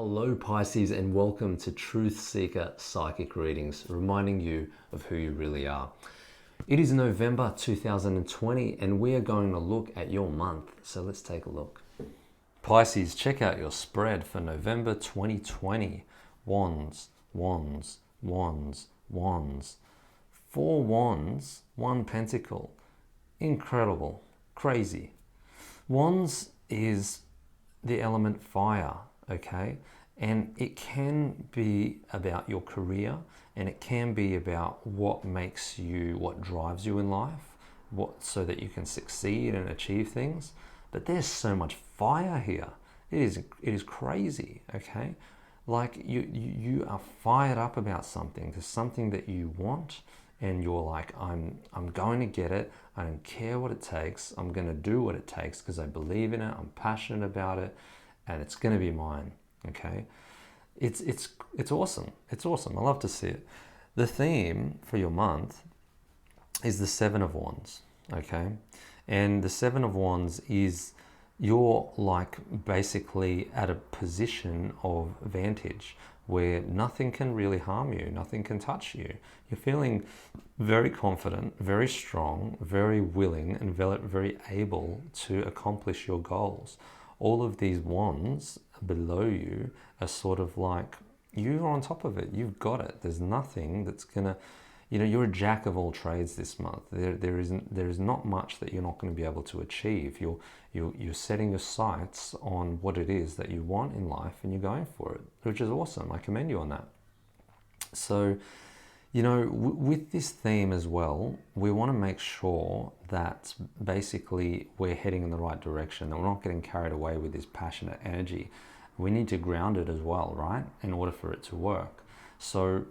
Hello Pisces, and welcome to Truth Seeker Psychic Readings, reminding you of who you really are. It is November 2020 and we are going to look at your month, so let's take a look. Pisces, check out your spread for November 2020. Wands, wands, wands, wands. 4 wands, 1 pentacle. Incredible, crazy. Wands is the element fire, okay? And it can be about your career, and it can be about what makes you, what drives you in life, so that you can succeed and achieve things. But there's so much fire here. It is crazy, okay? Like you are fired up about something. There's something that you want, and you're like, I'm going to get it. I don't care what it takes. I'm going to do what it takes because I believe in it. I'm passionate about it, and it's going to be mine. Okay, it's awesome. It's awesome. I love to see it. The theme for your month is the 7 of Wands. Okay, and the 7 of Wands is you're like basically at a position of vantage where nothing can really harm you, nothing can touch you. You're feeling very confident, very strong, very willing, and very able to accomplish your goals. All of these wands below you are sort of like, you're on top of it, you've got it. There's nothing that's gonna, you're a jack of all trades this month. There is not much that you're not going to be able to achieve. You're setting your sights on what it is that you want in life, and you're going for it, which is awesome. I commend you on that. So, with this theme as well, we want to make sure that basically we're heading in the right direction, that we're not getting carried away with this passionate energy. We need to ground it as well, right? In order for it to work. So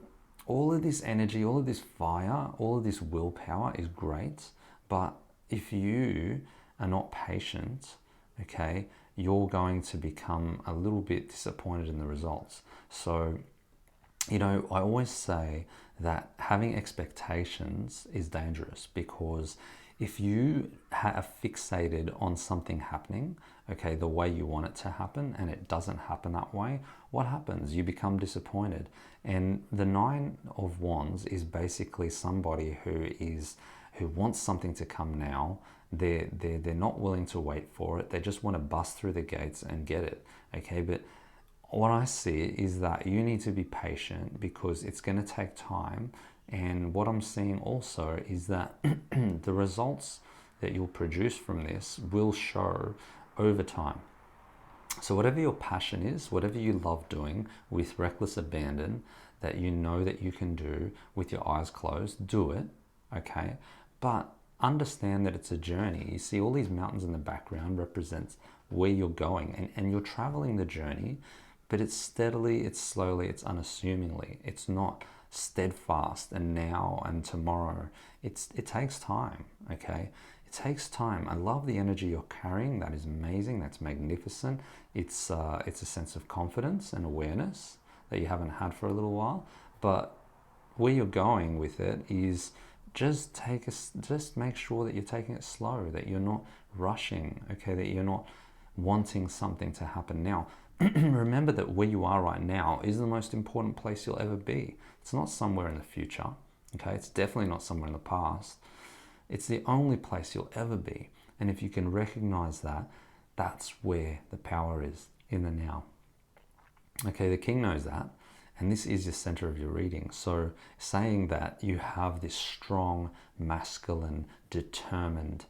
all of this energy, all of this fire, all of this willpower is great, but if you are not patient, okay, you're going to become a little bit disappointed in the results. So, I always say that having expectations is dangerous, because if you are fixated on something happening, okay, the way you want it to happen, and it doesn't happen that way, what happens? You become disappointed. And the 9 of Wands is basically somebody who wants something to come now. They're not willing to wait for it. They just want to bust through the gates and get it, okay? But what I see is that you need to be patient, because it's going to take time. And what I'm seeing also is that the results that you'll produce from this will show over time. So whatever your passion is, whatever you love doing with reckless abandon, that you know that you can do with your eyes closed, do it, okay? But understand that it's a journey. You see all these mountains in the background represents where you're going, and you're traveling the journey, but it's steadily, it's slowly, it's unassumingly. It's not steadfast and now and tomorrow. It takes time, okay? It takes time. I love the energy you're carrying. That is amazing. That's magnificent. It's a sense of confidence and awareness that you haven't had for a little while. But where you're going with it is just make sure that you're taking it slow, that you're not rushing, okay? That you're not wanting something to happen now. Remember that where you are right now is the most important place you'll ever be. It's not somewhere in the future, okay? It's definitely not somewhere in the past. It's the only place you'll ever be. And if you can recognize that, that's where the power is, in the now. Okay, the king knows that, and this is the center of your reading. So saying that you have this strong, masculine, determined,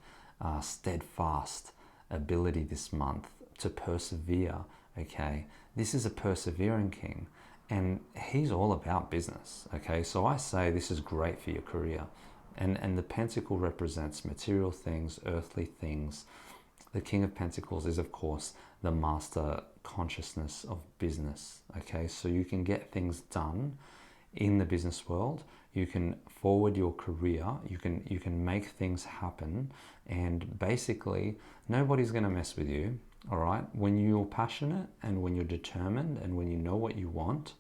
steadfast ability this month to persevere, okay? This is a persevering king, and he's all about business, okay? So I say this is great for your career. And the pentacle represents material things, earthly things. The King of Pentacles is, of course, the master consciousness of business, okay? So you can get things done in the business world. You can forward your career. You can make things happen, and basically nobody's going to mess with you, all right? When you're passionate and when you're determined and when you know what you want,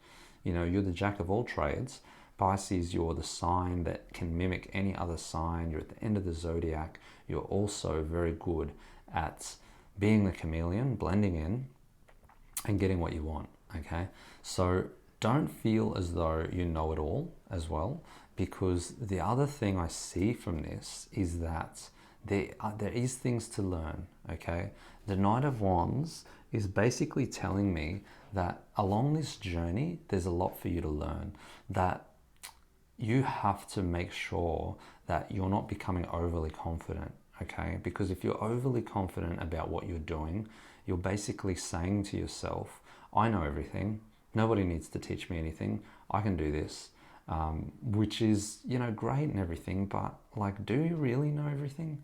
you're the jack of all trades. Pisces, you're the sign that can mimic any other sign. You're at the end of the zodiac. You're also very good at being the chameleon, blending in, and getting what you want. okay? So don't feel as though you know it all as well, because the other thing I see from this is that there is things to learn, okay? The Knight of Wands is basically telling me that along this journey, there's a lot for you to learn, that you have to make sure that you're not becoming overly confident, okay? Because if you're overly confident about what you're doing, you're basically saying to yourself, I know everything. Nobody needs to teach me anything. I can do this, which is, you know, great and everything, but like, do you really know everything?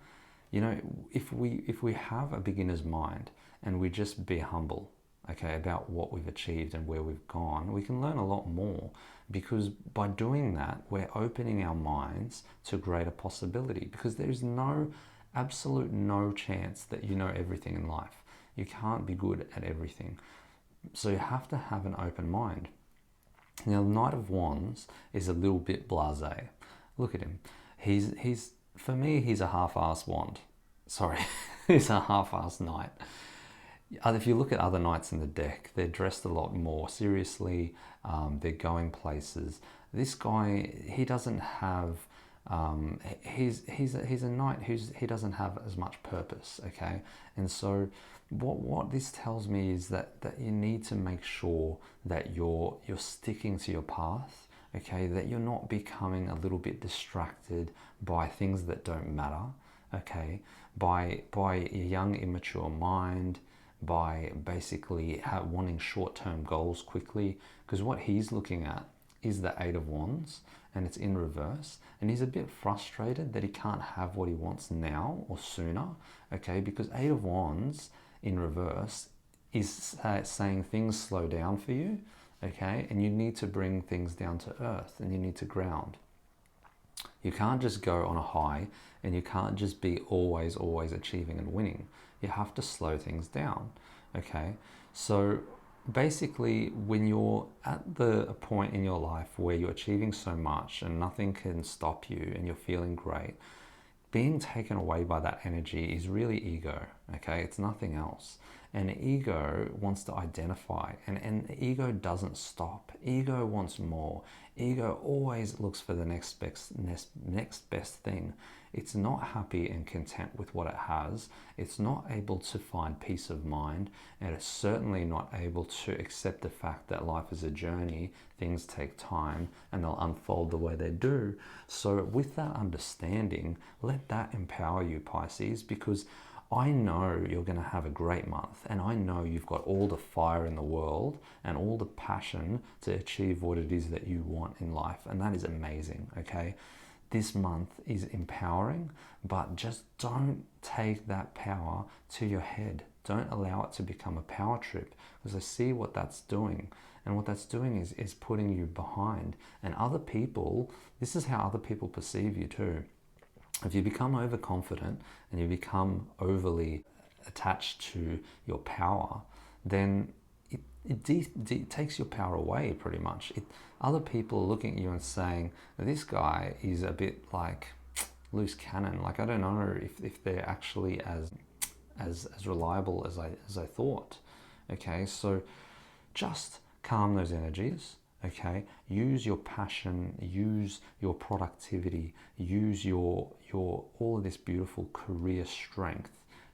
You know, if we have a beginner's mind and we just be humble, okay, about what we've achieved and where we've gone, we can learn a lot more, because by doing that, we're opening our minds to greater possibility, because there's absolute no chance that you know everything in life. You can't be good at everything. So you have to have an open mind. Now, the Knight of Wands is a little bit blasé. Look at him. He's for me, he's a half-assed wand. Sorry, he's a half-assed knight. If you look at other knights in the deck, they're dressed a lot more seriously. They're going places. This guy, he doesn't have. He's a knight he doesn't have as much purpose. Okay, and so what this tells me is that you need to make sure that you're sticking to your path. Okay, that you're not becoming a little bit distracted by things that don't matter. Okay, by a young immature mind, by basically wanting short-term goals quickly, because what he's looking at is the Eight of Wands, and it's in reverse, and he's a bit frustrated that he can't have what he wants now or sooner. Okay, because Eight of Wands in reverse is saying things slow down for you. Okay, and you need to bring things down to earth, and you need to ground. You can't just go on a high, and you can't just be always achieving and winning. You have to slow things down. Okay, so basically, when you're at the point in your life where you're achieving so much and nothing can stop you and you're feeling great, being taken away by that energy is really ego. Okay, it's nothing else. And ego wants to identify, and ego doesn't stop. Ego wants more. Ego always looks for the next best thing. It's not happy and content with what it has. It's not able to find peace of mind, and it's certainly not able to accept the fact that life is a journey. Things take time and they'll unfold the way they do. So with that understanding, let that empower you, Pisces, because I know you're going to have a great month, and I know you've got all the fire in the world and all the passion to achieve what it is that you want in life, and that is amazing. Okay, this month is empowering, but just don't take that power to your head. Don't allow it to become a power trip, because I see what that's doing, and what that's doing is putting you behind. And other people, this is how other people perceive you too. If you become overconfident and you become overly attached to your power, then it takes your power away pretty much. Other people are looking at you and saying, this guy is a bit like loose cannon. Like, I don't know if they're actually as reliable as I thought. Okay, so just calm those energies. Okay, use your passion, use your productivity, use your all of this beautiful career strength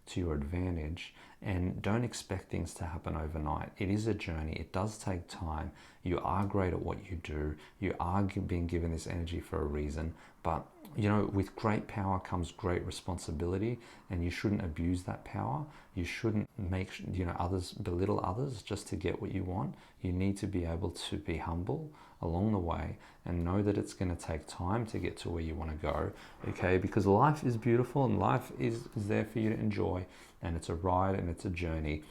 to your advantage, and don't expect things to happen overnight. It is a journey. It does take time. You are great at what you do. You are being given this energy for a reason, but you know, with great power comes great responsibility, and you shouldn't abuse that power. You shouldn't make others belittle others just to get what you want. You need to be able to be humble along the way and know that it's going to take time to get to where you want to go. Okay, because life is beautiful and life is there for you to enjoy, and it's a ride and it's a journey.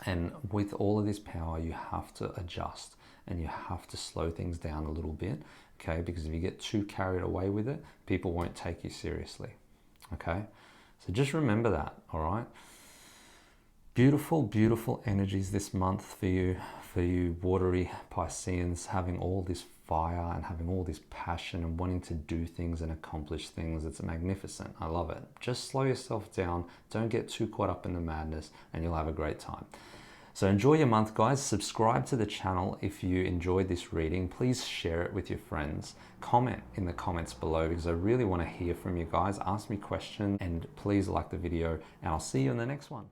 And with all of this power, you have to adjust and you have to slow things down a little bit. Okay, because if you get too carried away with it, people won't take you seriously. Okay, so just remember that. All right, beautiful, beautiful energies this month for you watery Pisceans, having all this fire and having all this passion and wanting to do things and accomplish things. It's magnificent. I love it. Just slow yourself down. Don't get too caught up in the madness, and you'll have a great time. So enjoy your month, guys. Subscribe to the channel if you enjoyed this reading. Please share it with your friends. Comment in the comments below because I really want to hear from you guys. Ask me questions and please like the video, and I'll see you in the next one.